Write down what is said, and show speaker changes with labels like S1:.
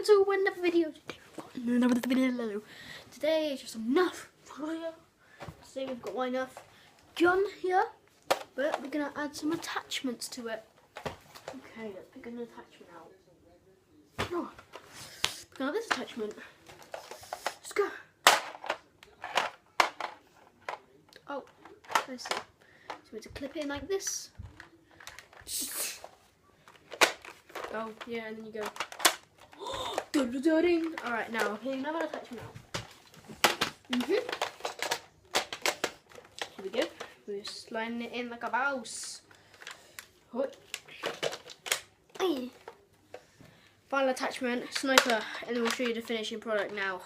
S1: to another video. Today is just enough. Today we've got my Nerf gun here, but we're gonna add some attachments to it. Okay, let's pick an attachment out. Oh, we're gonna have this attachment. Let's go. Oh, let's see. So we have to clip it in like this. Oh, yeah, and then you go. Alright, now I'm putting another attachment out. Here we go. We're sliding it in like a mouse. Final attachment, sniper, and then we'll show you the finishing product now.